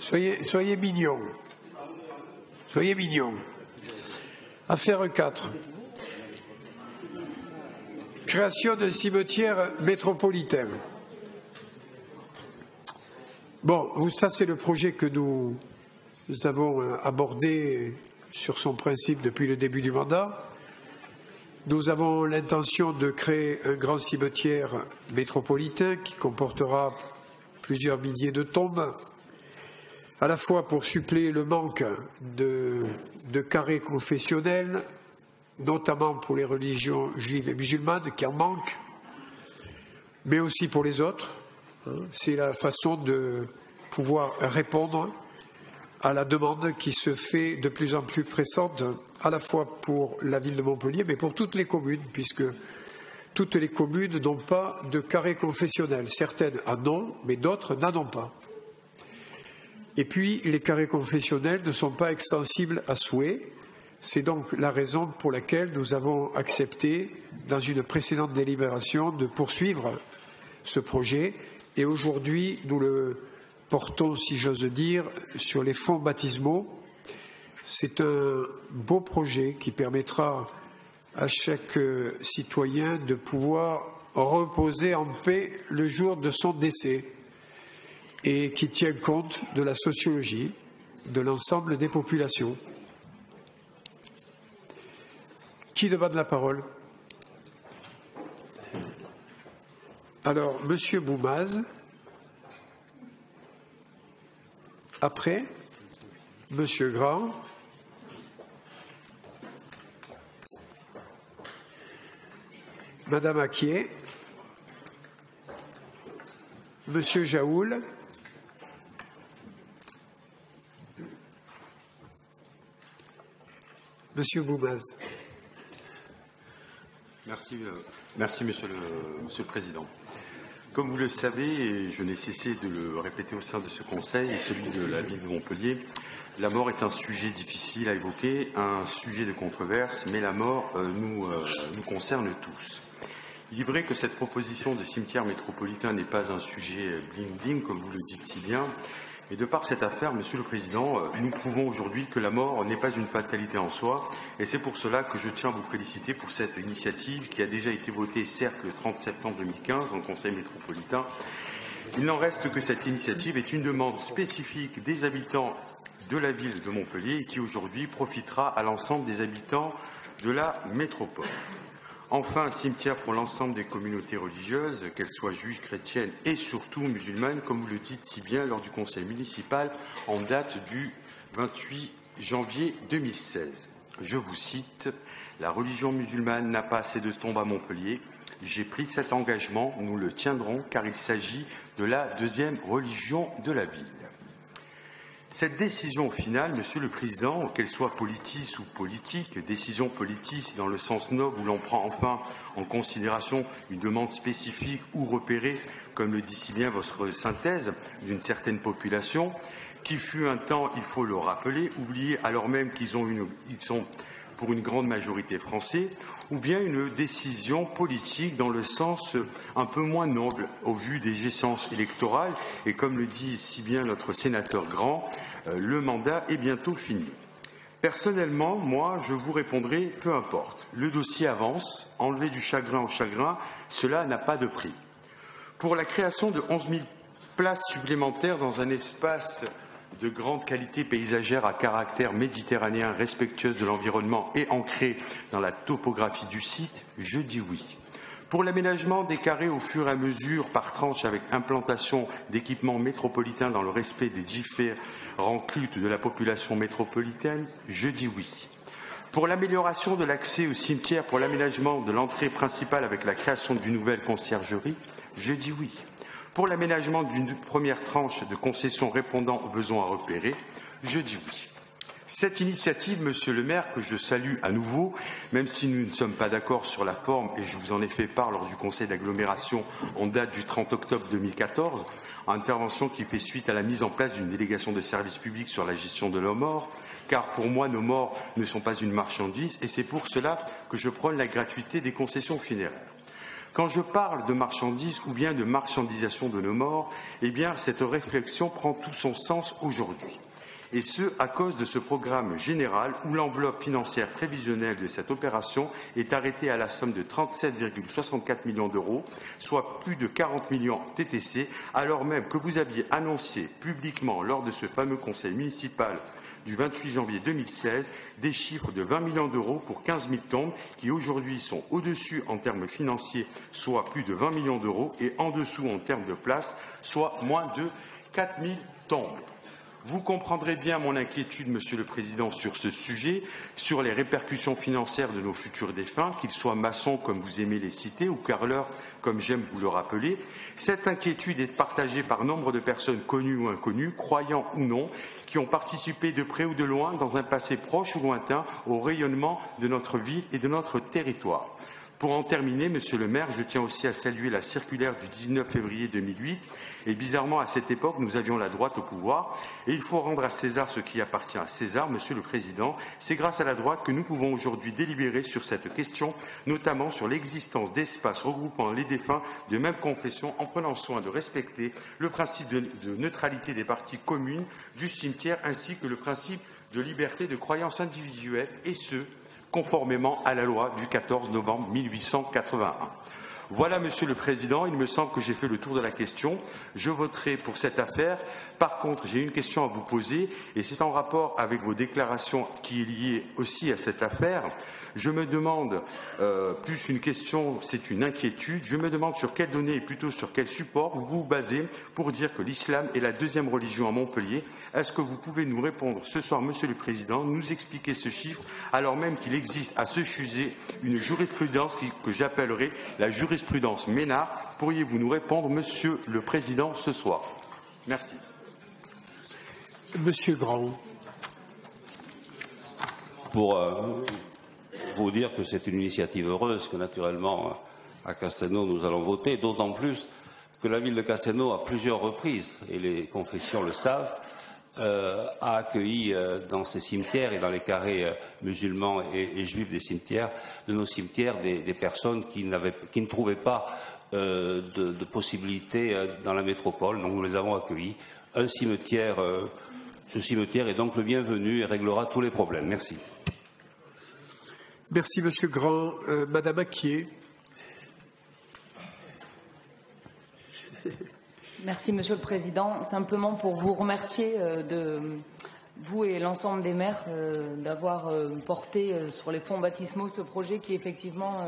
Soyez mignons. Soyez mignons. Affaire 4. Création d'un cimetière métropolitain. Bon, ça c'est le projet que nous avons abordé sur son principe depuis le début du mandat. Nous avons l'intention de créer un grand cimetière métropolitain qui comportera plusieurs milliers de tombes, à la fois pour suppléer le manque de carrés confessionnels, notamment pour les religions juives et musulmanes qui en manquent, mais aussi pour les autres. C'est la façon de pouvoir répondre à la demande qui se fait de plus en plus pressante, à la fois pour la ville de Montpellier, mais pour toutes les communes, puisque toutes les communes n'ont pas de carré confessionnel. Certaines en ont, mais d'autres n'en ont pas. Et puis, les carrés confessionnels ne sont pas extensibles à souhait. C'est donc la raison pour laquelle nous avons accepté, dans une précédente délibération, de poursuivre ce projet. Et aujourd'hui, nous le portons, si j'ose dire, sur les fonds baptismaux. C'est un beau projet qui permettra à chaque citoyen de pouvoir reposer en paix le jour de son décès et qui tient compte de la sociologie de l'ensemble des populations. Qui demande la parole? Alors, Monsieur Boumaz. Après, Monsieur Grand. Madame Acquier. Monsieur Jaoul. Monsieur Boumaz. Merci Monsieur le Président. Comme vous le savez, et je n'ai cessé de le répéter au sein de ce Conseil et celui de la ville de Montpellier, la mort est un sujet difficile à évoquer, un sujet de controverse, mais la mort nous concerne tous. Il est vrai que cette proposition de cimetière métropolitain n'est pas un sujet bling-bling, comme vous le dites si bien, et de par cette affaire, Monsieur le Président, nous prouvons aujourd'hui que la mort n'est pas une fatalité en soi, et c'est pour cela que je tiens à vous féliciter pour cette initiative qui a déjà été votée, certes, le 30 septembre 2015 en Conseil métropolitain. Il n'en reste que cette initiative est une demande spécifique des habitants de la ville de Montpellier et qui aujourd'hui profitera à l'ensemble des habitants de la métropole. Enfin, un cimetière pour l'ensemble des communautés religieuses, qu'elles soient juives, chrétiennes et surtout musulmanes, comme vous le dites si bien lors du conseil municipal en date du 28 janvier 2016. Je vous cite, « La religion musulmane n'a pas assez de tombes à Montpellier. J'ai pris cet engagement, nous le tiendrons car il s'agit de la deuxième religion de la ville. » Cette décision finale, Monsieur le Président, qu'elle soit politique ou politique, décision politique dans le sens noble où l'on prend enfin en considération une demande spécifique ou repérée, comme le dit si bien votre synthèse, d'une certaine population, qui fut un temps, il faut le rappeler, oubliée alors même qu'ils sont pour une grande majorité français, ou bien une décision politique dans le sens un peu moins noble au vu des échéances électorales. Et comme le dit si bien notre sénateur Grand, le mandat est bientôt fini. Personnellement, moi, je vous répondrai, peu importe. Le dossier avance, enlever du chagrin au chagrin, cela n'a pas de prix. Pour la création de 11 000 places supplémentaires dans un espace de grande qualité paysagère à caractère méditerranéen, respectueuse de l'environnement et ancrée dans la topographie du site, je dis oui. Pour l'aménagement des carrés au fur et à mesure par tranche avec implantation d'équipements métropolitains dans le respect des différents cultes de la population métropolitaine, je dis oui. Pour l'amélioration de l'accès au cimetière, pour l'aménagement de l'entrée principale avec la création d'une nouvelle conciergerie, je dis oui. Pour l'aménagement d'une première tranche de concessions répondant aux besoins à repérer, je dis oui. Cette initiative, Monsieur le maire, que je salue à nouveau, même si nous ne sommes pas d'accord sur la forme, et je vous en ai fait part lors du conseil d'agglomération en date du 30 octobre 2014, intervention qui fait suite à la mise en place d'une délégation de services publics sur la gestion de nos morts, car pour moi, nos morts ne sont pas une marchandise, et c'est pour cela que je prône la gratuité des concessions funéraires. Quand je parle de marchandises ou bien de marchandisation de nos morts, eh bien, cette réflexion prend tout son sens aujourd'hui. Et ce, à cause de ce programme général où l'enveloppe financière prévisionnelle de cette opération est arrêtée à la somme de 37,64 millions d'euros, soit plus de 40 millions TTC, alors même que vous aviez annoncé publiquement lors de ce fameux conseil municipal du 28 janvier 2016 des chiffres de 20 millions d'euros pour 15 000 tombes qui aujourd'hui sont au-dessus en termes financiers, soit plus de 20 millions d'euros, et en dessous en termes de places, soit moins de 4 000 tombes. Vous comprendrez bien mon inquiétude, Monsieur le Président, sur ce sujet, sur les répercussions financières de nos futurs défunts, qu'ils soient maçons, comme vous aimez les citer, ou carreleurs, comme j'aime vous le rappeler. Cette inquiétude est partagée par nombre de personnes connues ou inconnues, croyants ou non, qui ont participé de près ou de loin, dans un passé proche ou lointain, au rayonnement de notre ville et de notre territoire. Pour en terminer, Monsieur le maire, je tiens aussi à saluer la circulaire du 19 février 2008. Et bizarrement, à cette époque, nous avions la droite au pouvoir. Et il faut rendre à César ce qui appartient à César, Monsieur le Président. C'est grâce à la droite que nous pouvons aujourd'hui délibérer sur cette question, notamment sur l'existence d'espaces regroupant les défunts de même confession, en prenant soin de respecter le principe de neutralité des parties communes du cimetière, ainsi que le principe de liberté de croyance individuelle, et ce, conformément à la loi du 14 novembre 1881. Voilà, Monsieur le Président, il me semble que j'ai fait le tour de la question. Je voterai pour cette affaire. Par contre, j'ai une question à vous poser, et c'est en rapport avec vos déclarations qui est liée aussi à cette affaire. Je me demande, plus une question, c'est une inquiétude, je me demande sur quelles données et plutôt sur quel support vous vous basez pour dire que l'islam est la deuxième religion à Montpellier. Est-ce que vous pouvez nous répondre ce soir, Monsieur le Président, nous expliquer ce chiffre, alors même qu'il existe à ce sujet une jurisprudence que j'appellerai la jurisprudence Ménard. Pourriez-vous nous répondre, Monsieur le Président, ce soir? Merci. Monsieur Grand. Pour vous dire que c'est une initiative heureuse que, naturellement, à Castelnau, nous allons voter, d'autant plus que la ville de Castelnau, à plusieurs reprises, et les confessions le savent, a accueilli dans ses cimetières et dans les carrés musulmans et juifs des cimetières, de nos cimetières, des personnes qui ne trouvaient pas de possibilités dans la métropole. Donc nous les avons accueillis. Un cimetière, ce cimetière est donc le bienvenu et réglera tous les problèmes. Merci. Merci, Monsieur Grand. Madame Acquier. Merci, Monsieur le Président. Simplement pour vous remercier de vous et l'ensemble des maires d'avoir porté sur les fonds baptismaux ce projet qui effectivement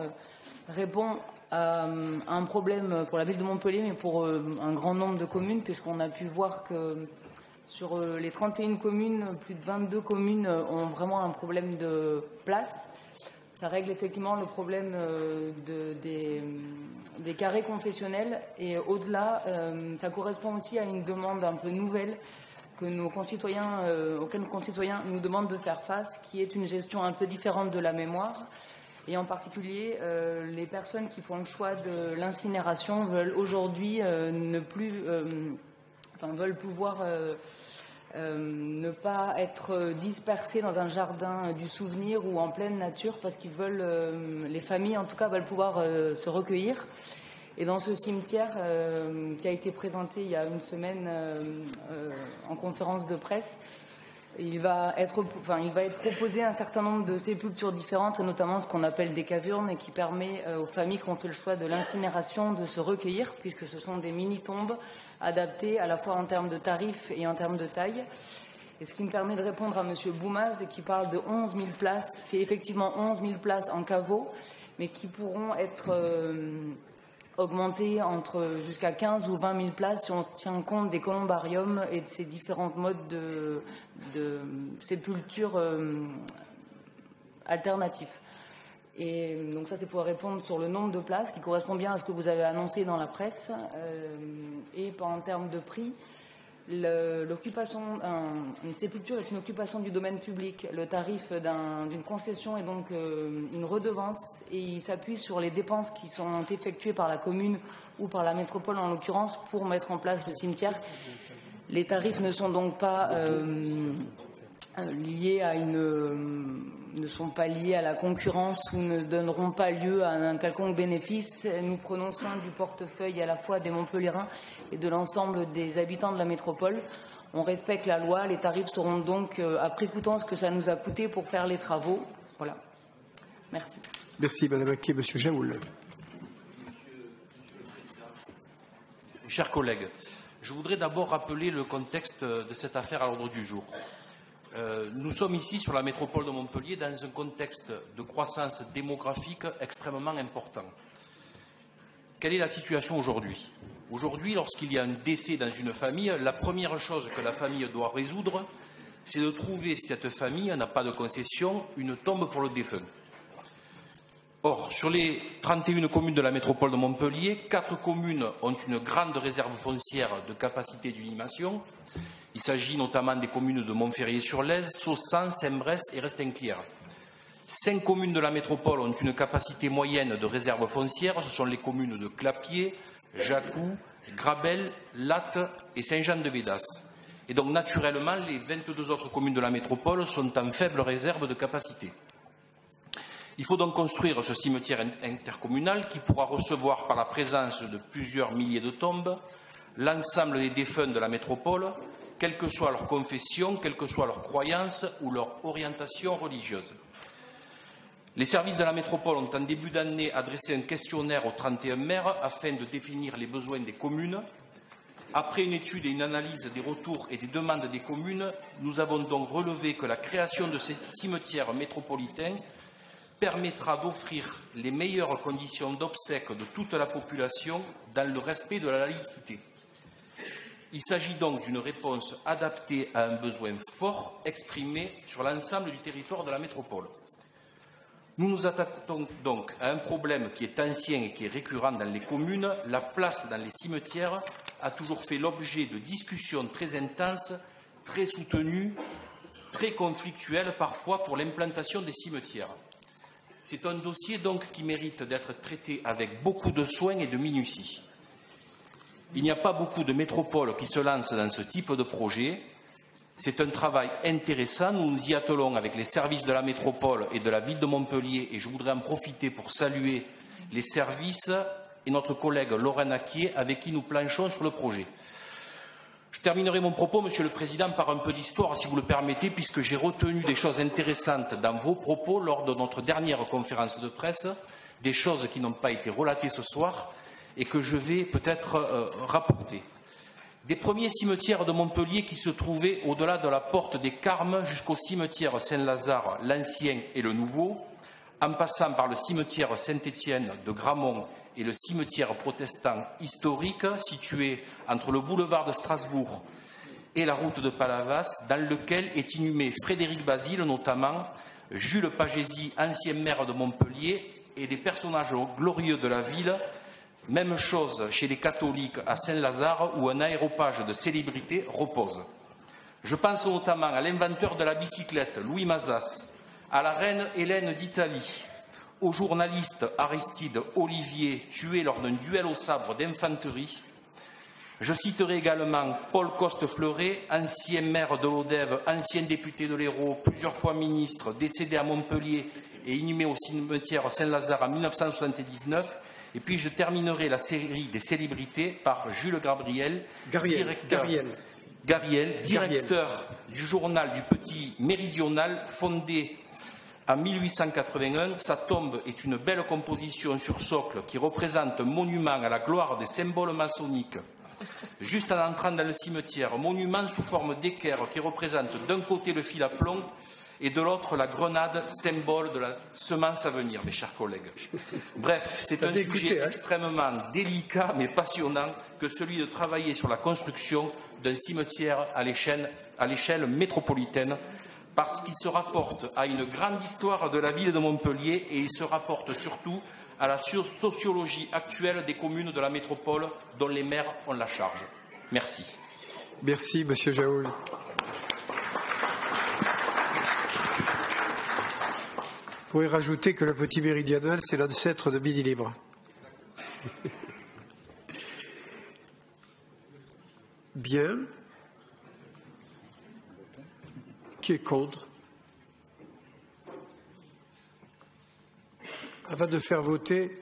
répond à un problème pour la ville de Montpellier, mais pour un grand nombre de communes, puisqu'on a pu voir que sur les 31 communes, plus de 22 communes ont vraiment un problème de place. Ça règle effectivement le problème des carrés confessionnels, et au-delà, ça correspond aussi à une demande un peu nouvelle que nos concitoyens, auxquels nos concitoyens nous demandent de faire face, qui est une gestion un peu différente de la mémoire. Et en particulier, les personnes qui font le choix de l'incinération veulent aujourd'hui veulent pouvoir ne pas être dispersés dans un jardin du souvenir ou en pleine nature, parce qu'ils veulent, les familles en tout cas, veulent pouvoir se recueillir. Et dans ce cimetière qui a été présenté il y a une semaine en conférence de presse, il va être proposé un certain nombre de sépultures différentes, notamment ce qu'on appelle des cavernes, et qui permet aux familles qui ont fait le choix de l'incinération de se recueillir, puisque ce sont des mini-tombes adaptées à la fois en termes de tarifs et en termes de taille. Et ce qui me permet de répondre à M. Boumaz, qui parle de 11 000 places, c'est effectivement 11 000 places en caveau, mais qui pourront être augmentées jusqu'à 15 ou 20 000 places si on tient compte des columbariums et de ces différentes modes de sépulture alternatifs. Et donc ça, c'est pour répondre sur le nombre de places, qui correspond bien à ce que vous avez annoncé dans la presse. Et en termes de prix, l'occupation, une sépulture est une occupation du domaine public. Le tarif d'une concession est donc une redevance, et il s'appuie sur les dépenses qui sont effectuées par la commune ou par la métropole en l'occurrence pour mettre en place le cimetière. Les tarifs ne sont donc pas ne sont pas liées à la concurrence ou ne donneront pas lieu à un quelconque bénéfice. Nous prenons soin du portefeuille à la fois des Montpelliérains et de l'ensemble des habitants de la métropole. On respecte la loi, les tarifs seront donc à prix coûtant ce que ça nous a coûté pour faire les travaux. Voilà. Merci. Merci Madame Aquet. Monsieur Jaoul. Chers collègues, je voudrais d'abord rappeler le contexte de cette affaire à l'ordre du jour. Nous sommes ici sur la métropole de Montpellier dans un contexte de croissance démographique extrêmement important. Quelle est la situation aujourd'hui ? Aujourd'hui, lorsqu'il y a un décès dans une famille, la première chose que la famille doit résoudre, c'est de trouver, si cette famille n'a pas de concession, une tombe pour le défunt. Or, sur les 31 communes de la métropole de Montpellier, 4 communes ont une grande réserve foncière de capacité d'inhumation. Il s'agit notamment des communes de Montferrier-sur-Lèze, Saussan, Saint-Brest et Restinclière. 5 communes de la métropole ont une capacité moyenne de réserve foncière. Ce sont les communes de Clapier, Jacou, Grabel, Latte et Saint-Jean-de-Védas. Et donc, naturellement, les 22 autres communes de la métropole sont en faible réserve de capacité. Il faut donc construire ce cimetière intercommunal qui pourra recevoir, par la présence de plusieurs milliers de tombes, l'ensemble des défunts de la métropole, quelle que soit leur confession, quelle que soit leur croyance ou leur orientation religieuse. Les services de la métropole ont en début d'année adressé un questionnaire aux 31 maires afin de définir les besoins des communes. Après une étude et une analyse des retours et des demandes des communes, nous avons donc relevé que la création de ces cimetières métropolitains permettra d'offrir les meilleures conditions d'obsèques de toute la population dans le respect de la laïcité. Il s'agit donc d'une réponse adaptée à un besoin fort exprimé sur l'ensemble du territoire de la métropole. Nous nous attaquons donc à un problème qui est ancien et qui est récurrent dans les communes. La place dans les cimetières a toujours fait l'objet de discussions très intenses, très soutenues, très conflictuelles parfois pour l'implantation des cimetières. C'est un dossier donc qui mérite d'être traité avec beaucoup de soin et de minutie. Il n'y a pas beaucoup de métropoles qui se lancent dans ce type de projet. C'est un travail intéressant. Nous nous y attelons avec les services de la métropole et de la ville de Montpellier et je voudrais en profiter pour saluer les services et notre collègue Lorraine Aquet avec qui nous planchons sur le projet. Je terminerai mon propos, Monsieur le Président, par un peu d'histoire, si vous le permettez, puisque j'ai retenu des choses intéressantes dans vos propos lors de notre dernière conférence de presse, des choses qui n'ont pas été relatées ce soir et que je vais peut-être rapporter. Des premiers cimetières de Montpellier qui se trouvaient au-delà de la porte des Carmes jusqu'au cimetière Saint-Lazare, l'ancien et le nouveau, en passant par le cimetière Saint-Étienne de Gramont et le cimetière protestant historique situé entre le boulevard de Strasbourg et la route de Palavas, dans lequel est inhumé Frédéric Basile notamment, Jules Pagési, ancien maire de Montpellier, et des personnages glorieux de la ville. Même chose chez les catholiques à Saint-Lazare où un aéropage de célébrités repose. Je pense notamment à l'inventeur de la bicyclette, Louis Mazas, à la reine Hélène d'Italie, au journaliste Aristide Olivier, tué lors d'un duel au sabre d'infanterie. Je citerai également Paul Coste-Fleuret, ancien maire de l'Odève, ancien député de l'Hérault, plusieurs fois ministre, décédé à Montpellier et inhumé au cimetière Saint-Lazare en 1979. Et puis je terminerai la série des célébrités par Jules Gabriel, directeur du journal du Petit Méridional, fondé en 1881. Sa tombe est une belle composition sur socle qui représente un monument à la gloire des symboles maçonniques. Juste en entrant dans le cimetière, monument sous forme d'équerre qui représente d'un côté le fil à plomb et de l'autre la grenade, symbole de la semence à venir, mes chers collègues. Bref, c'est un sujet extrêmement délicat mais passionnant que celui de travailler sur la construction d'un cimetière à l'échelle métropolitaine, parce qu'il se rapporte à une grande histoire de la ville de Montpellier et il se rapporte surtout à la sociologie actuelle des communes de la métropole dont les maires ont la charge. Merci. Merci, Monsieur Jaoul. Vous pourrez rajouter que le Petit Méridional, c'est l'ancêtre de Midi Libre. Bien. Qui est contre? Avant de faire voter,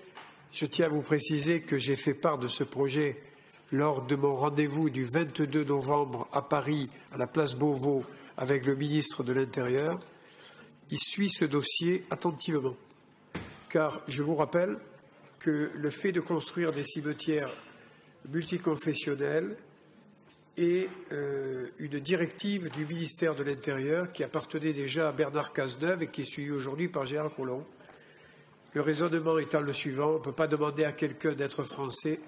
je tiens à vous préciser que j'ai fait part de ce projet lors de mon rendez-vous du 22 novembre à Paris, à la place Beauvau, avec le ministre de l'Intérieur. Il suit ce dossier attentivement, car je vous rappelle que le fait de construire des cimetières multiconfessionnels est une directive du ministère de l'Intérieur qui appartenait déjà à Bernard Cazeneuve et qui est suivie aujourd'hui par Gérard Collomb. Le raisonnement étant le suivant, on ne peut pas demander à quelqu'un d'être français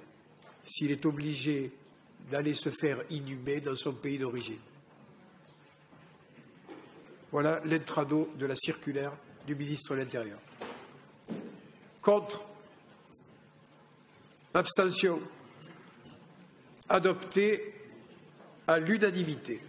s'il est obligé d'aller se faire inhumer dans son pays d'origine. Voilà l'intrado de la circulaire du ministre de l'Intérieur. Contre? Abstention? Adopté à l'unanimité.